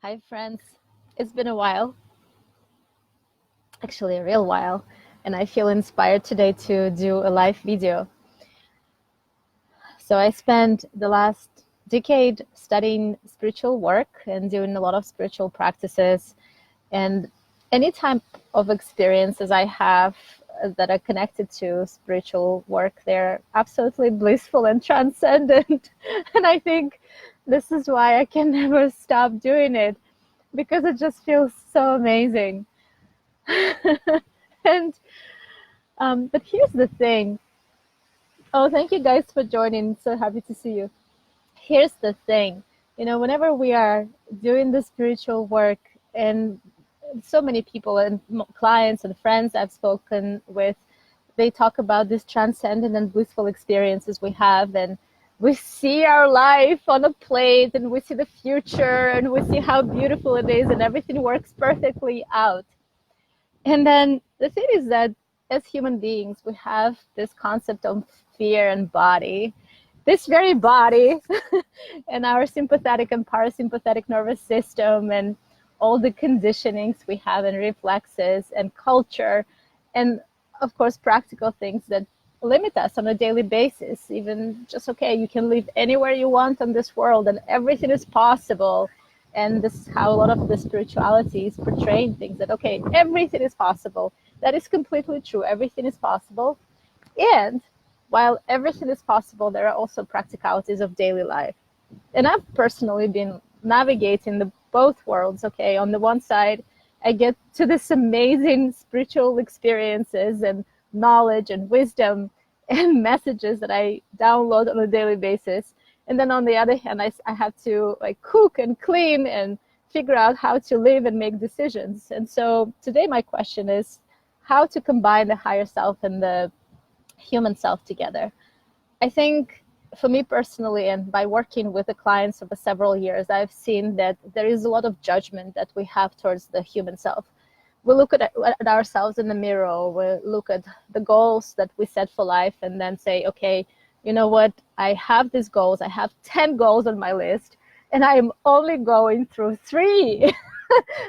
Hi, friends. It's been a while, actually, a real while, and I feel inspired today to do a live video. So, I spent the last decade studying spiritual work and doing a lot of spiritual practices. And any type of experiences I have that are connected to spiritual work, they're absolutely blissful and transcendent. And I think this is why I can never stop doing it because it just feels so amazing. and but here's the thing. Oh, thank you guys for joining. So happy to see you. Here's the thing. Whenever we are doing the spiritual work, and so many people and clients and friends I've spoken with, they talk about this transcendent and blissful experiences we have, and we see our life on a plate, and we see the future, and we see how beautiful it is, and everything works perfectly out. And then the thing is that as human beings, we have this concept of fear and body, this very body, and our sympathetic and parasympathetic nervous system, and all the conditionings we have, and reflexes, and culture, and of course, practical things that limit us on a daily basis. Even just, okay, you can live anywhere you want on this world, and everything is possible. And this is how a lot of the spirituality is portraying things, that okay, everything is possible. That is completely true. Everything is possible. And while everything is possible, there are also practicalities of daily life. And I've personally been navigating the both worlds. Okay, on the one side, I get to this amazing spiritual experiences and knowledge and wisdom and messages that I download on a daily basis. And then on the other hand, I have to like cook and clean and figure out how to live and make decisions. And so today my question is how to combine the higher self and the human self together. I think for me personally, and by working with the clients over several years, I've seen that there is a lot of judgment that we have towards the human self. We look at ourselves in the mirror, we look at the goals that we set for life, and then say, okay, you know what, I have these goals, I have 10 goals on my list, and I am only going through 3.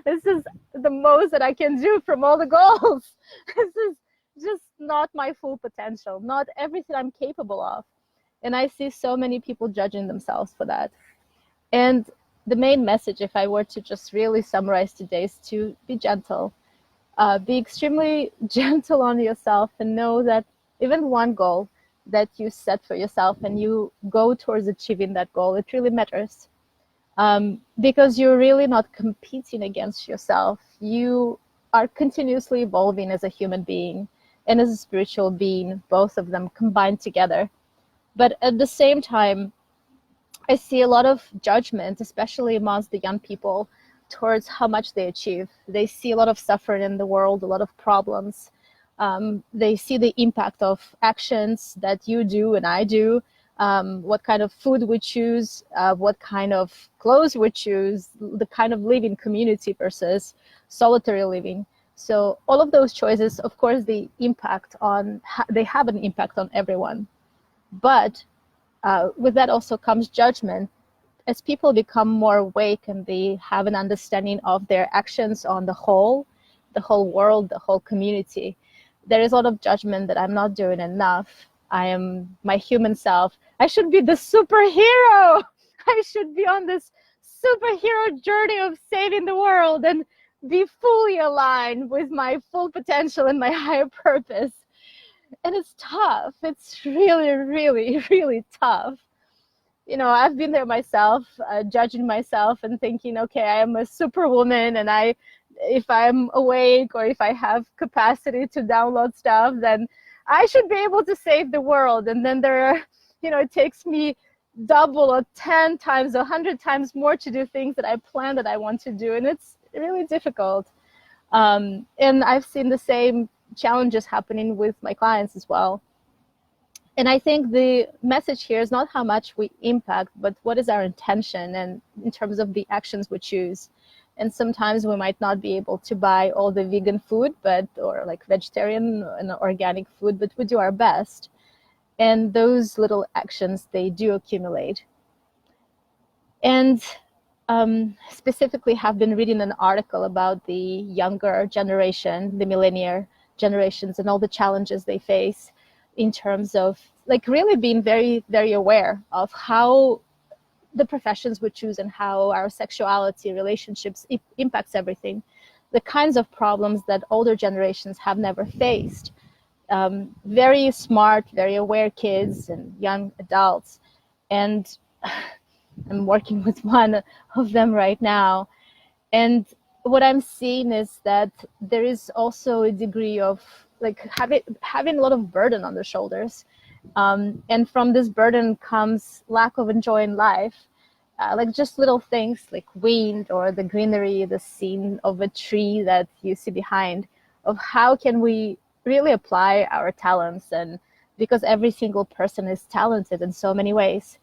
This is the most that I can do from all the goals. This is just not my full potential, not everything I'm capable of. And I see so many people judging themselves for that. And the main message, if I were to just really summarize today, is to be gentle. Be extremely gentle on yourself, and know that even one goal that you set for yourself and you go towards achieving that goal, it really matters. Because you're really not competing against yourself. You are continuously evolving as a human being and as a spiritual being, both of them combined together. But at the same time, I see a lot of judgment, especially amongst the young people, towards how much they achieve. They see a lot of suffering in the world, a lot of problems. They see the impact of actions that you do and I do, what kind of food we choose, what kind of clothes we choose, the kind of living community versus solitary living. So all of those choices, of course, they have an impact on everyone. But with that also comes judgment. As people become more awake and they have an understanding of their actions on the whole world, the whole community, there is a lot of judgment that I'm not doing enough. I am my human self. I should be the superhero. I should be on this superhero journey of saving the world and be fully aligned with my full potential and my higher purpose. And it's tough. It's really, really, really tough. I've been there myself, judging myself and thinking, okay, I am a superwoman, and if I'm awake or if I have capacity to download stuff, then I should be able to save the world. And then it takes me double or 10 times, 100 times more to do things that I plan that I want to do. And it's really difficult. And I've seen the same challenges happening with my clients as well. And I think the message here is not how much we impact, but what is our intention, and in terms of the actions we choose. And sometimes we might not be able to buy all the vegan food, or like vegetarian and organic food, but we do our best. And those little actions, they do accumulate. And specifically have been reading an article about the younger generation, the millennial generations, and all the challenges they face in terms of like really being very, very aware of how the professions we choose and how our sexuality, relationships impacts everything. The kinds of problems that older generations have never faced. Very smart, very aware kids and young adults. And I'm working with one of them right now. And what I'm seeing is that there is also a degree of like having a lot of burden on their shoulders. And from this burden comes lack of enjoying life. Like just little things like wind or the greenery, the scene of a tree that you see behind, of how can we really apply our talents, and because every single person is talented in so many ways.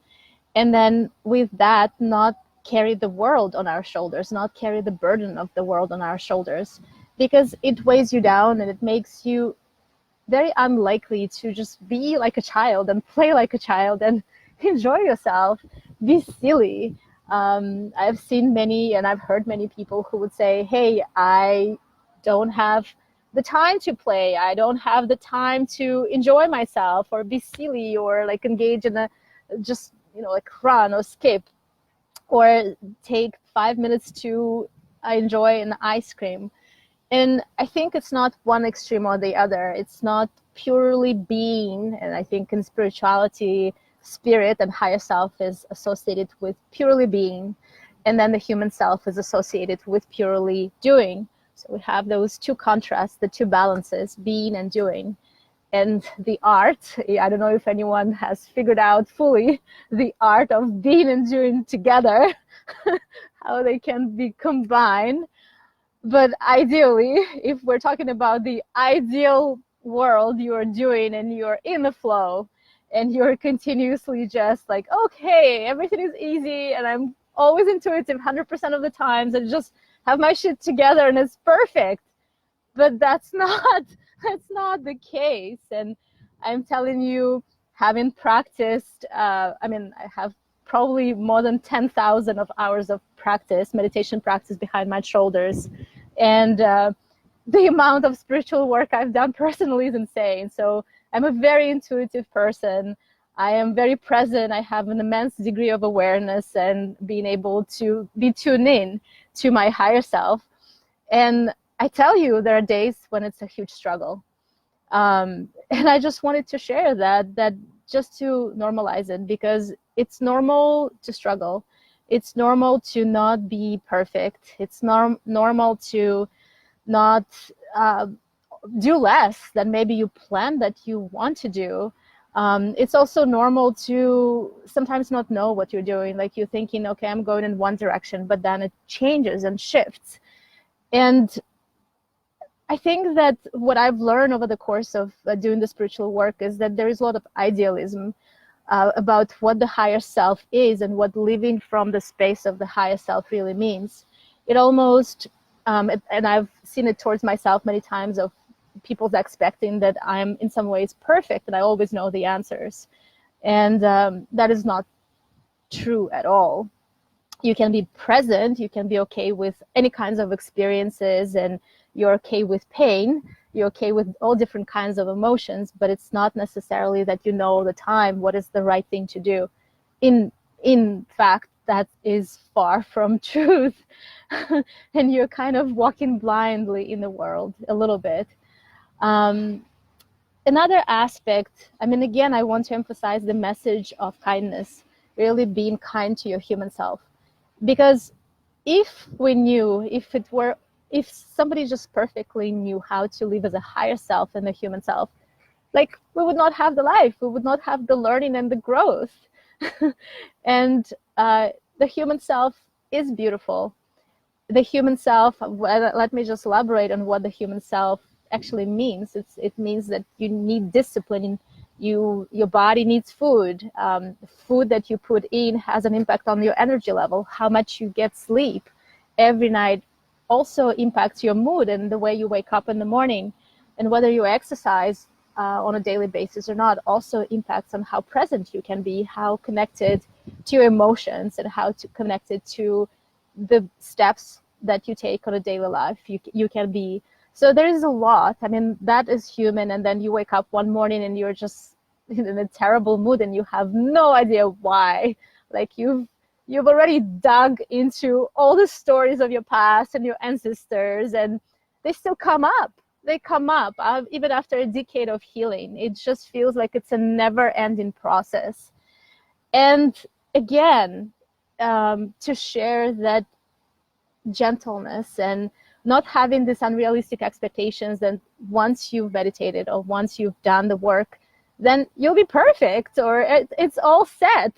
And then with that, not carry the world on our shoulders, not carry the burden of the world on our shoulders, because it weighs you down and it makes you very unlikely to just be like a child and play like a child and enjoy yourself, be silly. I've seen many and I've heard many people who would say, hey, I don't have the time to play. I don't have the time to enjoy myself or be silly or like engage in a just, like run or skip or take 5 minutes to enjoy an ice cream. And I think it's not one extreme or the other. It's not purely being, and I think in spirituality, spirit and higher self is associated with purely being, and then the human self is associated with purely doing. So we have those two contrasts, the two balances, being and doing. And the art, I don't know if anyone has figured out fully the art of being and doing together, how they can be combined. But ideally, if we're talking about the ideal world, you're doing and you're in the flow and you're continuously just like, okay, everything is easy and I'm always intuitive 100% of the times and just have my shit together and it's perfect. But that's not the case. And I'm telling you, having practiced, I have probably more than 10,000 of hours of practice, meditation practice behind my shoulders. And the amount of spiritual work I've done personally is insane. So I'm a very intuitive person. I am very present. I have an immense degree of awareness and being able to be tuned in to my higher self. And I tell you, there are days when it's a huge struggle. And I just wanted to share that just to normalize it, because it's normal to struggle. It's normal to not be perfect. It's normal to not do less than maybe you planned that you want to do. It's also normal to sometimes not know what you're doing. Like you're thinking, okay, I'm going in one direction, but then it changes and shifts. And I think that what I've learned over the course of doing the spiritual work is that there is a lot of idealism about what the higher self is and what living from the space of the higher self really means. It almost, and I've seen it towards myself many times, of people expecting that I'm in some ways perfect and I always know the answers. And that is not true at all. You can be present, you can be okay with any kinds of experiences, and you're okay with pain, you're okay with all different kinds of emotions, but it's not necessarily that you know all the time what is the right thing to do. In fact, that is far from truth. And you're kind of walking blindly in the world a little bit. Another aspect, again, I want to emphasize the message of kindness, really being kind to your human self. Because if we knew, if somebody just perfectly knew how to live as a higher self and a human self, like we would not have the life, we would not have the learning and the growth. And the human self is beautiful. The human self, let me just elaborate on what the human self actually means. It means that you need discipline. Your body needs food. Food that you put in has an impact on your energy level. How much you get sleep every night also impacts your mood and the way you wake up in the morning. And whether you exercise on a daily basis or not also impacts on how present you can be, how connected to your emotions, and how to connected to the steps that you take on a daily life. You can be. So there is a lot. I mean, that is human. And then you wake up one morning and you're just in a terrible mood and you have no idea why. Like you've already dug into all the stories of your past and your ancestors, and they still come up. They come up even after a decade of healing. It just feels like it's a never-ending process. And again, to share that gentleness and not having these unrealistic expectations that once you've meditated or once you've done the work, then you'll be perfect or it's all set.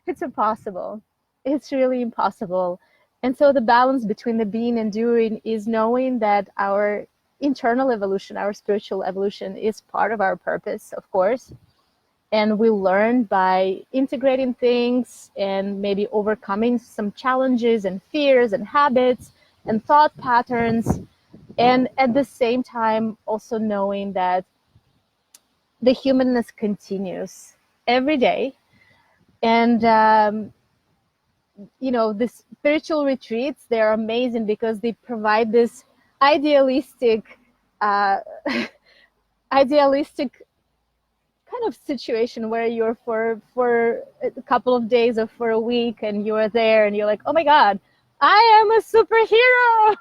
It's impossible. It's really impossible. And so the balance between the being and doing is knowing that our internal evolution, our spiritual evolution, is part of our purpose, of course. And we learn by integrating things and maybe overcoming some challenges and fears and habits and thought patterns. And at the same time, also knowing that the humanness continues every day. And, the spiritual retreats, they're amazing because they provide this idealistic, idealistic kind of situation where you're for a couple of days or for a week and you're there and you're like, oh my God, I am a superhero.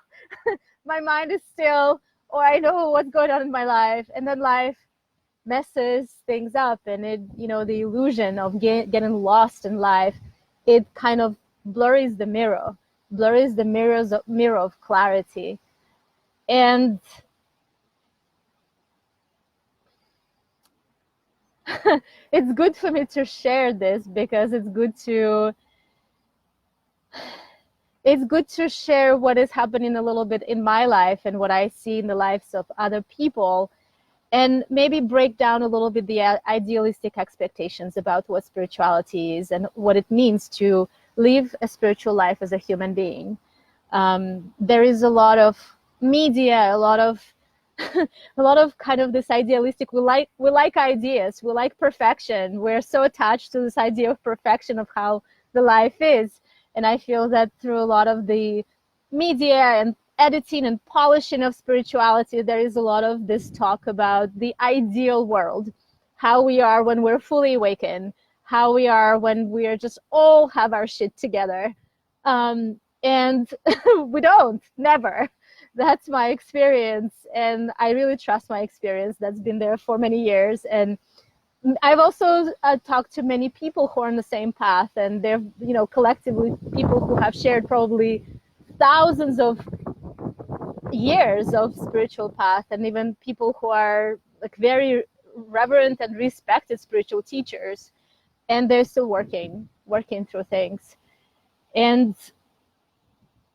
My mind is still, or I know what's going on in my life. And then life messes things up, and the illusion of getting lost in life, it kind of blurs the mirror of clarity. And it's good for me to share this because it's good to share what is happening a little bit in my life and what I see in the lives of other people, and maybe break down a little bit the idealistic expectations about what spirituality is and what it means to live a spiritual life as a human being. There is a lot of media, a lot of kind of this idealistic. We like ideas. We like perfection. We're so attached to this idea of perfection of how the life is. And I feel that through a lot of the media and editing and polishing of spirituality, there is a lot of this talk about the ideal world, how we are when we're fully awakened, how we are when we're just all have our shit together. And we don't, never. That's my experience, and I really trust my experience that's been there for many years. And I've also talked to many people who are on the same path, and they're, collectively people who have shared probably thousands of years of spiritual path, and even people who are like very reverent and respected spiritual teachers, and they're still working through things. And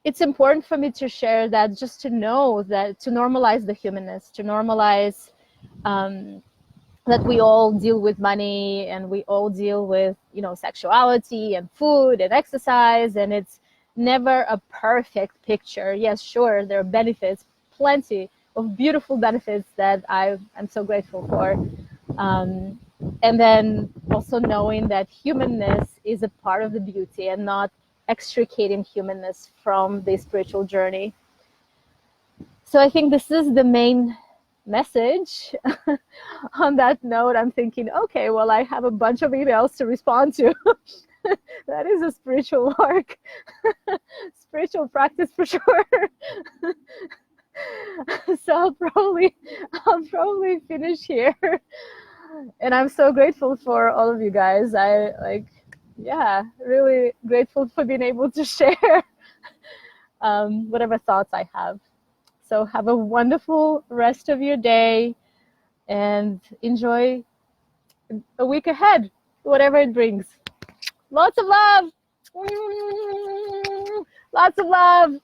it's important for me to share that, just to know that, to normalize the humanness, to normalize that we all deal with money and we all deal with, sexuality and food and exercise, and it's never a perfect picture. Yes, sure, there are benefits, plenty of beautiful benefits that I'm so grateful for. And then also knowing that humanness is a part of the beauty and not extricating humanness from the spiritual journey. So I think this is the main message. On that note, I'm thinking, okay, well, I have a bunch of emails to respond to. That is a spiritual work, spiritual practice for sure. So I'll probably finish here. And I'm so grateful for all of you guys. Really grateful for being able to share whatever thoughts I have. So have a wonderful rest of your day and enjoy a week ahead, whatever it brings. Lots of love. Lots of love.